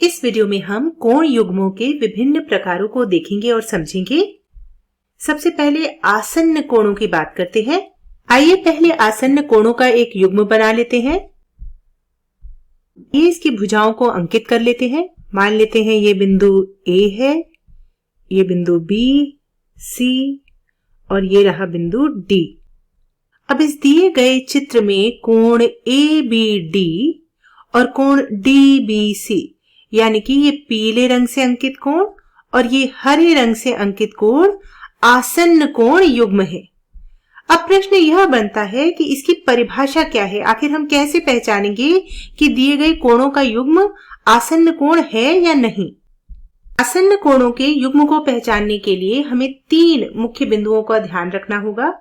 इस वीडियो में हम कोण युग्मों के विभिन्न प्रकारों को देखेंगे और समझेंगे। सबसे पहले आसन्न कोणों की बात करते हैं। आइए पहले आसन्न कोणों का एक युग्म बना लेते हैं। ये इसकी भुजाओं को अंकित कर लेते हैं। मान लेते हैं ये बिंदु A है, ये बिंदु B, C और ये रहा बिंदु D। अब इस दिए गए चित्र में कोण ABD और कोण DBC यानी कि ये पीले रंग से अंकित कोण और ये हरे रंग से अंकित कोण आसन्न कोण युग्म है। अब प्रश्न यह बनता है कि इसकी परिभाषा क्या है। आखिर हम कैसे पहचानेंगे कि दिए गए कोणों का युग्म आसन्न कोण है या नहीं। आसन्न कोणों के युग्म को पहचानने के लिए हमें 3 मुख्य बिंदुओं का ध्यान रखना होगा।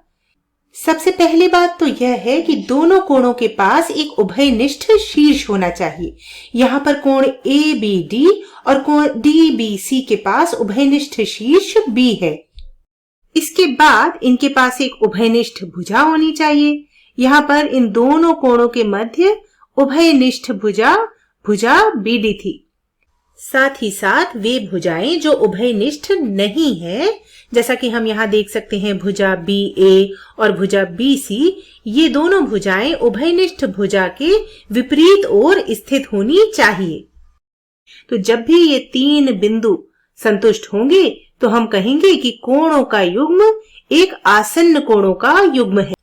सबसे पहली बात तो यह है कि दोनों कोणों के पास एक उभयनिष्ठ शीर्ष होना चाहिए। यहाँ पर कोण ABD और कोण DBC के पास उभयनिष्ठ शीर्ष B है। इसके बाद इनके पास एक उभयनिष्ठ भुजा होनी चाहिए। यहाँ पर इन दोनों कोणों के मध्य उभयनिष्ठ भुजा BD थी। साथ ही साथ वे भुजाएं जो उभयनिष्ठ नहीं है, जैसा कि हम यहाँ देख सकते हैं भुजा BA और भुजा BC, ये दोनों भुजाएं उभयनिष्ठ भुजा के विपरीत ओर स्थित होनी चाहिए। तो जब भी ये 3 बिंदु संतुष्ट होंगे तो हम कहेंगे कि कोणों का युग्म एक आसन्न कोणों का युग्म है।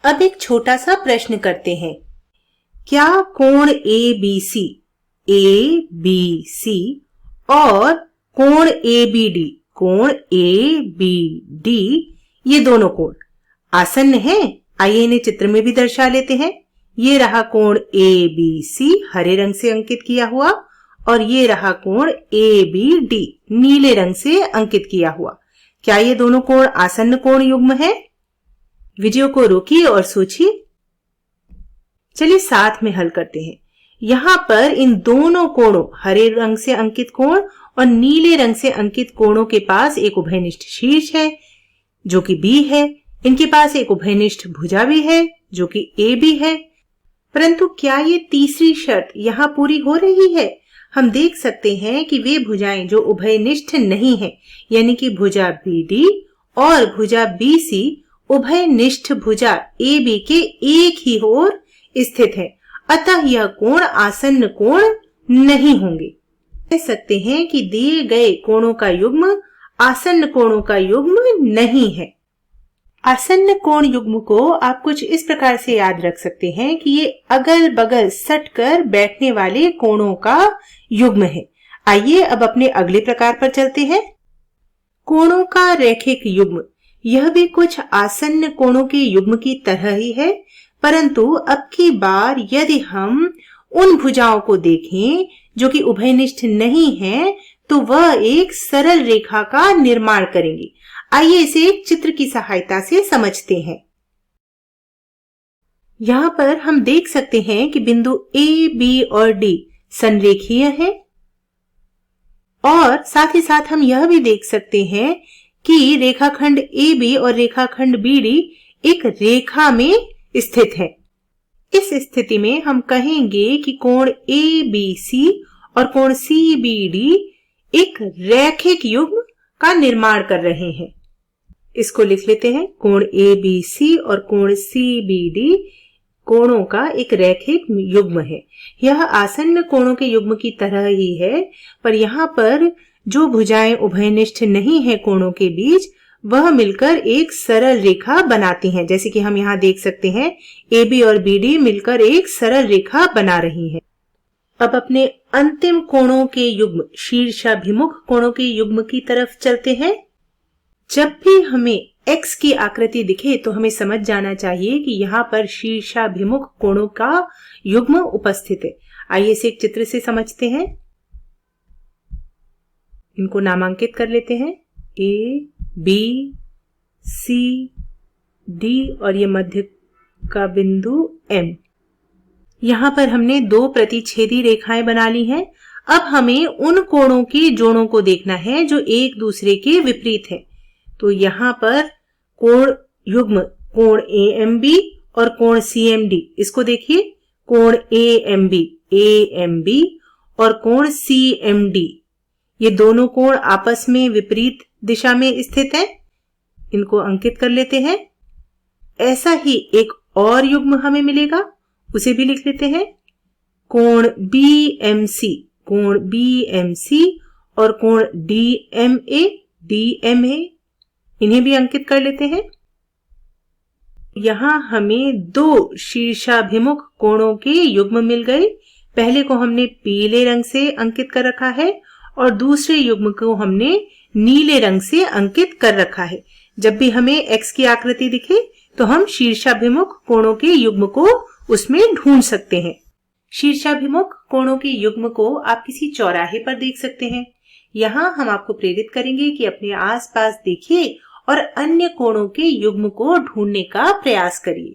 अब एक छोटा सा प्रश्न करते हैं। क्या कोण ABC और कोण ABD ये दोनों कोण आसन्न हैं? आइए इन्हें चित्र में भी दर्शा लेते हैं। ये रहा कोण ABC हरे रंग से अंकित किया हुआ और ये रहा कोण ABD नीले रंग से अंकित किया हुआ। क्या ये दोनों कोण आसन्न कोण युग्म है? वीडियो को रोकिए और सोचिए। चलिए साथ में हल करते हैं। यहाँ पर इन दोनों कोणों हरे रंग से अंकित कोण और नीले रंग से अंकित कोणों के पास एक उभयनिष्ठ शीर्ष है जो कि B है। इनके पास एक उभयनिष्ठ भुजा भी है जो कि AB है। परंतु क्या ये तीसरी शर्त यहाँ पूरी हो रही है? हम देख सकते हैं कि वे भुजाएं जो उभयनिष्ठ नहीं है, यानी कि भुजा BD और भुजा BC उभयनिष्ठ भुजा AB के एक ही ओर स्थित है। अतः यह कोण आसन्न कोण नहीं होंगे। कह सकते हैं कि दिए गए कोणों का युग्म आसन्न कोणों का युग्म नहीं है। आसन्न कोण युग्म को आप कुछ इस प्रकार से याद रख सकते हैं कि ये अगल बगल सटकर बैठने वाले कोणों का युग्म है। आइए अब अपने अगले प्रकार पर चलते हैं। कोणों का रैखिक युग्म, यह भी कुछ आसन्न कोणों के युग्म की तरह ही है, परंतु अब की बार यदि हम उन भुजाओं को देखें जो कि उभयनिष्ठ नहीं है तो वह एक सरल रेखा का निर्माण करेंगे। आइए इसे एक चित्र की सहायता से समझते हैं। यहाँ पर हम देख सकते हैं कि बिंदु A, B और D संरेखीय हैं और साथ ही साथ हम यह भी देख सकते हैं कि रेखाखंड AB और रेखाखंड BD एक रेखा में स्थित है। इस स्थिति में हम कहेंगे कि कोण ABC और कोण CBD एक रैखिक युग्म का निर्माण कर रहे हैं। इसको लिख लेते हैं। कोण ABC और कोण CBD कोणों का एक रैखिक युग्म है। यह आसन्न कोणों के युग्म की तरह ही है, पर यहाँ पर जो भुजाएं उभयनिष्ठ नहीं है कोणों के बीच, वह मिलकर एक सरल रेखा बनाती हैं। जैसे कि हम यहाँ देख सकते हैं AB और BD मिलकर एक सरल रेखा बना रही हैं। अब अपने अंतिम कोणों के युग्म शीर्षाभिमुख कोणों के युग्म की तरफ चलते हैं। जब भी हमें X की आकृति दिखे तो हमें समझ जाना चाहिए कि यहाँ पर शीर्षाभिमुख कोणों का युग्म उपस्थित है। आइए इसे एक चित्र से समझते हैं। इनको नामांकित कर लेते हैं। A, B, C, D और ये मध्य का बिंदु M। यहाँ पर हमने 2 प्रतिच्छेदी रेखाएं बना ली हैं। अब हमें उन कोणों के जोड़ों को देखना है जो एक दूसरे के विपरीत है। तो यहाँ पर कोण युग्म कोण AMB और कोण CMD, इसको देखिए। कोण AMB और कोण CMD, ये दोनों कोण आपस में विपरीत दिशा में स्थित हैं। इनको अंकित कर लेते हैं। ऐसा ही एक और युग्म हमें मिलेगा, उसे भी लिख लेते हैं। कोण BMC, कोण BMC और कोण DMA, इन्हें भी अंकित कर लेते हैं। यहां हमें दो शीर्षाभिमुख कोणों के युग्म मिल गए। पहले को हमने पीले रंग से अंकित कर रखा है और दूसरे युग्म को हमने नीले रंग से अंकित कर रखा है। जब भी हमें X की आकृति दिखे तो हम शीर्षाभिमुख कोणों के युग्म को उसमें ढूंढ सकते हैं। शीर्षाभिमुख कोणों के युग्म को आप किसी चौराहे पर देख सकते हैं। यहाँ हम आपको प्रेरित करेंगे कि अपने आसपास देखिए और अन्य कोणों के युग्म को ढूंढने का प्रयास करिए।